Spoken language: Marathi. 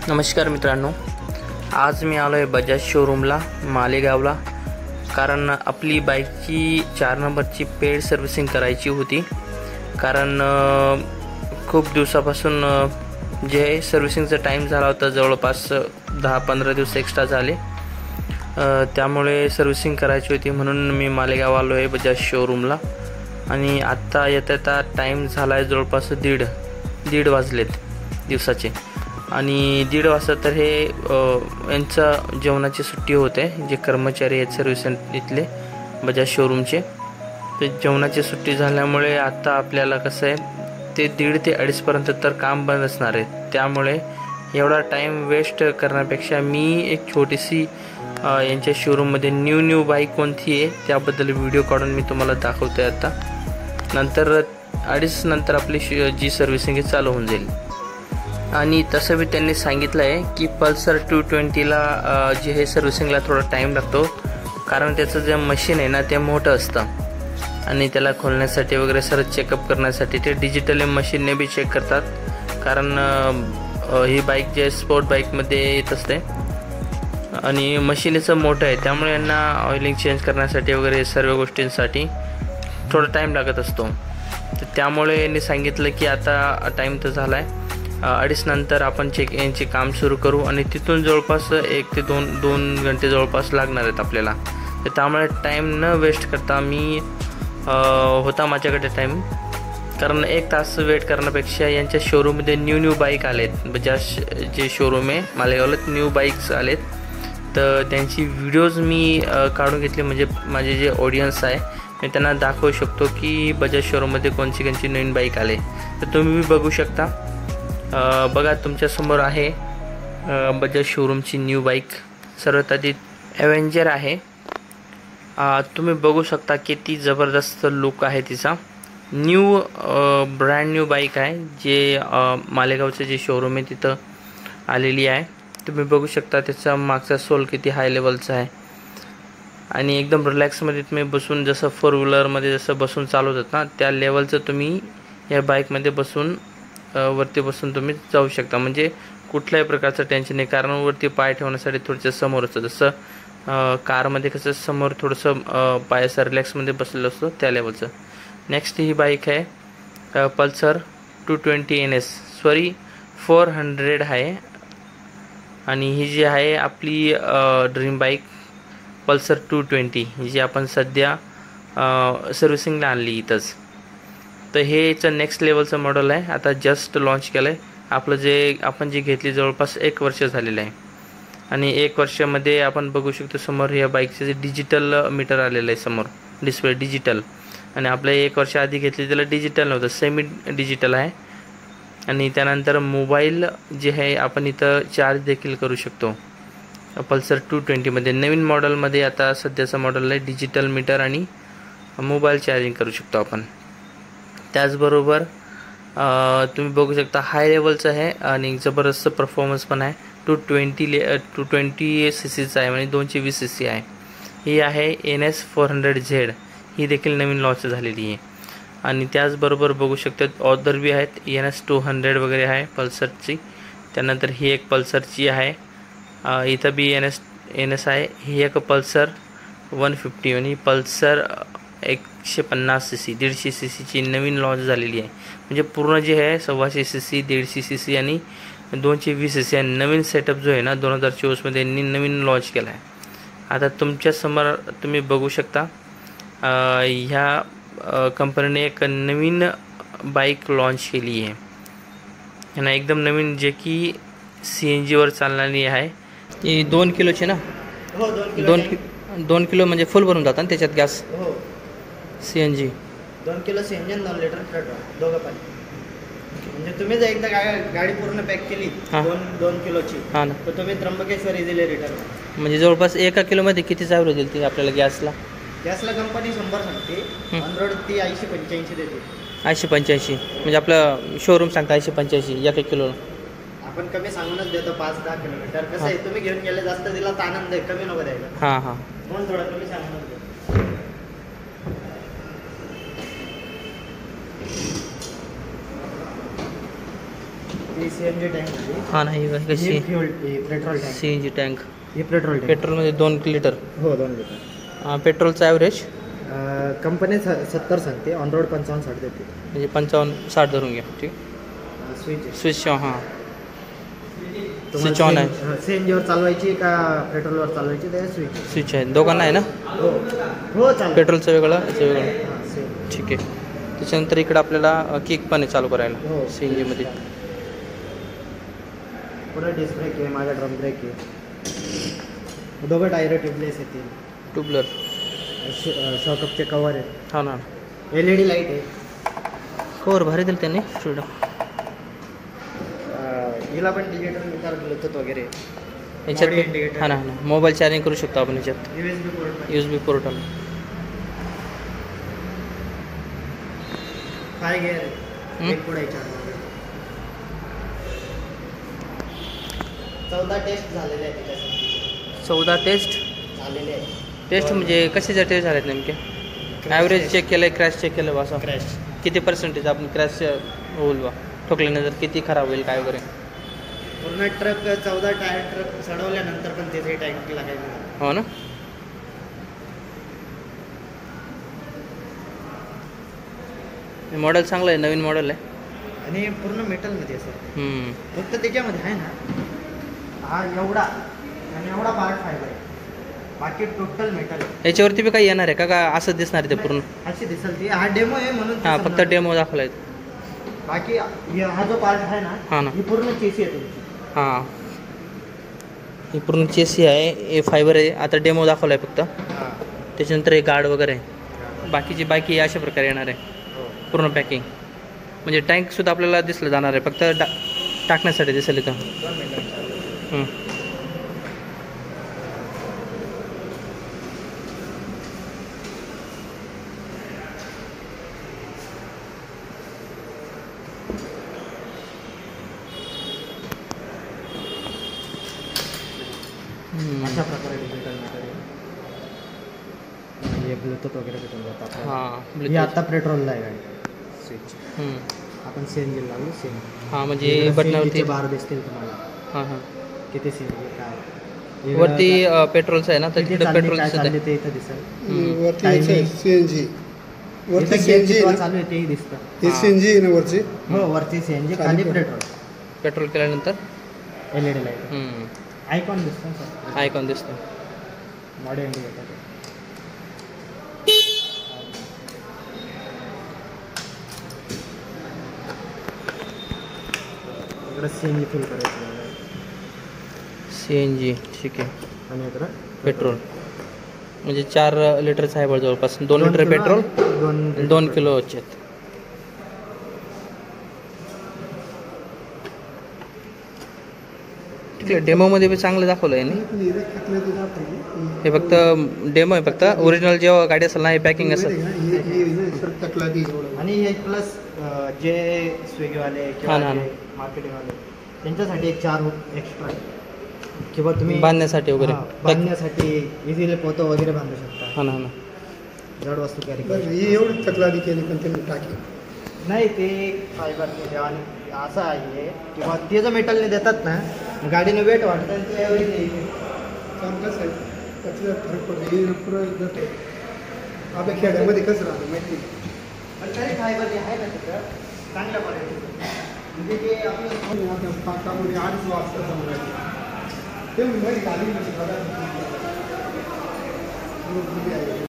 नमस्कार मित्रांनो, आज मी आलो आहे बजाज शोरूमला मालेगावला. कारण आपली बाईकची 4 नंबरची पेड सर्व्हिसिंग करायची होती. कारण खूप दिवसापासून जे सर्व्हिसिंगचा टाईम झाला होता, जवळपास 10-15 दिवस एक्स्ट्रा झाले. त्यामुळे सर्व्हिसिंग करायची होती म्हणून मी मालेगाव आलो आहे बजाज शोरूमला. आणि आत्ता येता टाईम झाला आहे जवळपास दीड वाजलेत दिवसाचे. आणि 1:30 वाजता तर हे यांचं जेवणाची सुट्टी होते. जे कर्मचारी आहेत सर्व्हिस इथले बजाज शोरूमचे, ते जेवणाची सुट्टी झाल्यामुळे आता आपल्याला कसं आहे ते 1:30 ते 2:30पर्यंत तर काम बंद असणार आहे. त्यामुळे एवढा टाईम वेस्ट करण्यापेक्षा मी एक छोटीशी यांच्या शोरूममध्ये न्यू बाईक कोणती आहे त्याबद्दल व्हिडिओ काढून मी तुम्हाला दाखवतो आहे. आता नंतर 2:30 नंतर आपली जी सर्व्हिसिंग आहे चालू होऊन जाईल. आणि तसं बी त्यांनी सांगितलं आहे की पल्सर 220ला जे हे सर्व्हिसिंगला थोडा टाईम लागतो. कारण त्याचं जे मशीन आहे ना ते मोठं असतं आणि त्याला खोलण्यासाठी वगैरे सर्व चेकअप करण्यासाठी ते डिजिटल मशीनने बी चेक करतात. कारण ही बाईक जे स्पोर्ट बाईकमध्ये येत असते आणि मशीनचं मोठं आहे, त्यामुळे यांना ऑइलिंग चेंज करण्यासाठी वगैरे सर्व गोष्टींसाठी थोडा टाईम लागत असतो. तर त्यामुळे यांनी सांगितलं की आता टाईम तर झाला आहे, 2:30 नंतर आपण यांचे काम सुरू करू. आणि तिथून जवळपास 1 ते 2 घंटे जवळपास लागणार आहेत आपल्याला. तर त्यामुळे टाईम न वेस्ट करता मी होता माझ्याकडे टाईम, कारण 1 तास वेट करण्यापेक्षा यांच्या शोरूममध्ये न्यू बाईक आलेत. बजाज जे शोरूम आहे मालेगावला न्यू बाईक्स आलेत. तर त्यांची व्हिडिओज मी काढून घेतले, म्हणजे माझे जे ऑडियन्स आहे मी त्यांना दाखवू शकतो की बजाज शोरूममध्ये कोणची नवीन बाईक आले. तर तुम्ही बघू शकता. बघा तुमच्यासमोर आहे बजाज शोरूमची न्यू बाईक. सर्वात आधी ॲव्हेंजर आहे. तुम्ही बघू शकता किती जबरदस्त लुक आहे तिचा. ब्रँड न्यू बाईक आहे, जे मालेगावचं जे शोरूम आहे तिथं आलेली आहे. तुम्ही बघू शकता त्याचा मागचा सोल किती हाय लेवलचा आहे. आणि एकदम रिलॅक्समध्ये तुम्ही बसून, जसं 4 व्हीलरमध्ये जसं बसून चालवतात ना त्या लेवलचं तुम्ही या बाईकमध्ये बसून वरती बसून तुम्ही जाऊ शकता. म्हणजे कुठल्याही प्रकारचं टेन्शन नाही. कारण वरती पाय ठेवण्यासाठी थोडंसं समोर असतं, जसं कारमध्ये कसं समोर थोडंसं पायाचं रिलॅक्समध्ये बसलेलं असतं त्या लेवलचं. नेक्स्ट ही बाईक आहे पल्सर 220 NS, 400 आहे. आणि ही जी आहे आपली ड्रीम बाईक पल्सर 220, ही जी आपण सध्या सर्व्हिसिंगला आणली इथंच. तर हेचं नेक्स्ट लेवलचं मॉडेल आहे, आता जस्ट लॉन्च केलं आहे. आपलं जे आपण जी घेतली जवळपास 1 वर्ष झालेलं आहे. आणि 1 वर्षामध्ये आपण बघू शकतो समोर या बाईकचे जे डिजिटल मीटर आलेलं आहे, समोर डिस्प्ले डिजिटल. आणि आपल्या 1 वर्ष आधी घेतली त्याला डिजिटल नव्हतं, सेमी डिजिटल आहे. आणि त्यानंतर मोबाईल जे आहे आपण इथं चार्ज देखील करू शकतो. पल्सर 220मध्ये नवीन मॉडेलमध्ये आता सध्याचं मॉडेल आहे डिजिटल मीटर आणि मोबाईल चार्जिंग करू शकतो आपण. त्याचबरोबर तुम्ही बघू शकता हाय लेवलचं आहे आणि जबरदस्त परफॉर्मन्स पण आहे. 220 CCचा आहे, म्हणजे 220 CC आहे. ही आहे NS 400Z, ही देखील नवीन लॉन्च झालेली आहे. आणि त्याचबरोबर बघू शकता ऑदर बी आहेत, NS 200 वगैरे आहे पल्सरची. त्यानंतर ही एक पल्सरची आहे, इथं बी NS आहे. ही एक पल्सर 150 आणि पल्सर 150 CC 150 CCची नवीन लॉन्च झालेली आहे. म्हणजे पूर्ण जे आहे 125 CC 150 CC आणि 220 CC नवीन सेटअप जो आहे ना 2024मध्ये यांनी नवीन लॉन्च केला आहे. आता तुमच्यासमोर तुम्ही बघू शकता ह्या कंपनीने एक नवीन बाईक लॉन्च केली आहे. यांना एकदम नवीन, जे की CNGवर चालणारी आहे. ही 2 किलोची ना? हो, 2 किलो म्हणजे फुल भरून जातात त्याच्यात गॅस. हो, CNG 2 kilo CNG 2 litre petrol दोघं पण. म्हणजे तुम्ही जर एकदा गाडी पूर्ण पॅक केली 2 किलोची, हां ना, तर तुम्ही त्र्यंबकेश्वर इझिली रिटर्न. म्हणजे जवळपास 1 किलोमध्ये किती ॲव्हरेज देईल ती आपल्याला गॅसला? गॅसला कंपनी 100 सांगते, ऑन ती 80-85 देते. 80-85 म्हणजे आपलं शोरूम सांगता 80-85 1 किलो. आपण कमी सांगूनच देतो 5-10 किलोमीटर. कसं आहे, तुम्ही घेऊन गेले जास्त दिला तर आनंद आहे, कमी नको द्यायला. हां म्हणून थोडं कमी सांगूनच देतो. ही CNG टँक होती. हां नाही कशी ही fuel petrol tank. CNG tank. ही पेट्रोल टँक. पेट्रोलमध्ये 2 लिटर. हो 2 लिटर. पेट्रोलचा ॲव्हरेज कंपनी 70 सांगते, ऑन रोड 55-60 देते. म्हणजे 55-60 धरून घ्या. ठीक. स्विच हां स्विच ऑन आहे. CNGवर चालवायची का पेट्रोलवर चालवायची ते स्विच आहे दोघांना आहे ना. हो चालेल. पेट्रोलचं वेगळं याचं वेगळं. हां सेम. ठीक आहे. त्याच्यानंतर इकडे आपल्याला किक पण आहे चालू करायला. हो CNG मध्ये. पुढे डिस्क ब्रेक आहे, मागे ड्रम ब्रेक आहे. दोघं टायर ट्यूबलेस येतील. ट्यूबलर. शॉकअपचे कवर आहे. हा ना. LED लाईट आहे. कवर भारी दिलं त्यांनी स्टुडिओ. हिला पण डिजिटल मीटर ब्लूटूथ वगैरे याच्यात. हां ना हां ना. मोबाईल चार्जिंग करू शकतो आपण याच्यात. USB पोर्ट आलं. 5 गिअर आहे. एक पुढे 4 मागे. 14 टेस्ट झालेले आहेत त्याच्यासाठी. 14 टेस्ट झालेले आहे. टेस्ट म्हणजे कशाच्या टेस्ट झाल्यात नेमके. ॲव्हरेज चेक केलं आहे, क्रॅश चेक केलं बा असं. क्रॅश किती पर्सेंटेज आपण क्रॅश होईल बा ठोकल्यानंतर किती खराब होईल काय वगैरे. पूर्ण ट्रक 14 टायर ट्रक चढवल्यानंतर पण त्याचे टँक लागायचं. हो ना. मॉडेल चांगलं आहे, नवीन मॉडेल आहे. आणि पूर्ण मेटलमध्ये असं. फक्त त्याच्यामध्ये आहे ना हा एवढा आणि एवढा पार्ट फायबर आहे, बाकी टोटल मेटल आहे. याच्यावरती बी काही येणार आहे का असं दिसणार आहे ते पूर्ण. अशी दिसेल ती. हा डेमो आहे म्हणून. हां फक्त डेमो दाखवला आहे. बाकी हा जो पार्ट आहे हां ना. ही पूर्ण चेसी आहे तुमची. हां ही पूर्ण चेसी आहे. हे फायबर आहे. आता डेमो दाखवला आहे फक्त. त्याच्यानंतर हे गार्ड वगैरे आहे. बाकी अशा प्रकारे येणार आहे पूर्ण पॅकिंग. म्हणजे टँकसुद्धा आपल्याला दिसलं जाणार आहे, फक्त टाकण्यासाठी दिसेल इथं. अशा प्रकारे डिजिटल मीटर आहे. म्हणजे ब्लूटूथ वगैरे भेटून जातात. हां ही आता पेट्रोलला आहे गाडी. स्विच आपण CNG लावली. सेम. हां म्हणजे बटनावरती बार दिसतील तुम्हाला. हां हां किती CNG काय वरती पेट्रोलचं आहे ना, तर तिकडे पेट्रोलचं चालले ते इथं दिसेल. वरती CNG वरती CNG चालू आहे तेही दिसतं. हे CNG आहे ना वरची. हो वरती CNG खाली पेट्रोल केल्यानंतर LED लाईट. आयकॉन दिसतं सर. आयकॉन दिसतो. Model indicator. इकडं CNG फुल करायचं. CNG ठीक आहे. आणि इकडं पेट्रोल म्हणजे 4 लिटरचं आहे जवळपास. 2 लिटर पेट्रोल 2 किलोचे आहेत. डेमोमध्ये बी चांगलं दाखवलं आहे ना. हे फक्त डेमो आहे, फक्त ओरिजिनल जेव्हा गाडी असेल ना हे पॅकिंग असेल. आणि हे प्लस जे स्विगीवाले किंवा मार्केटिंगवाले त्यांच्यासाठी एक 4 एक्स्ट्रा किंवा तुम्ही बांधण्यासाठी वगैरे. बांधण्यासाठी इझिली पोतं वगैरे बांधू शकता. हां ना हां ना. जड वस्तू कॅरी करू. एवढी तक्रारी केली पण त्यांनी टाकी नाही ते फायबर आणि असं आहे किंवा ते जर मेटलने देतात ना गाडीनं वेट वाटतं आणि ते एवढी कसं आहे त्याचं फरक पडतो. हे पुरं आपल्या खेड्यामध्ये कसं राहतं माहिती. पण तरी फायबर आहे ना तिथं चांगल्या क्वालिटीचं. म्हणजे ते आपलं पाकामध्ये 8 वाजता समजायचं ते म्हणजे गाडी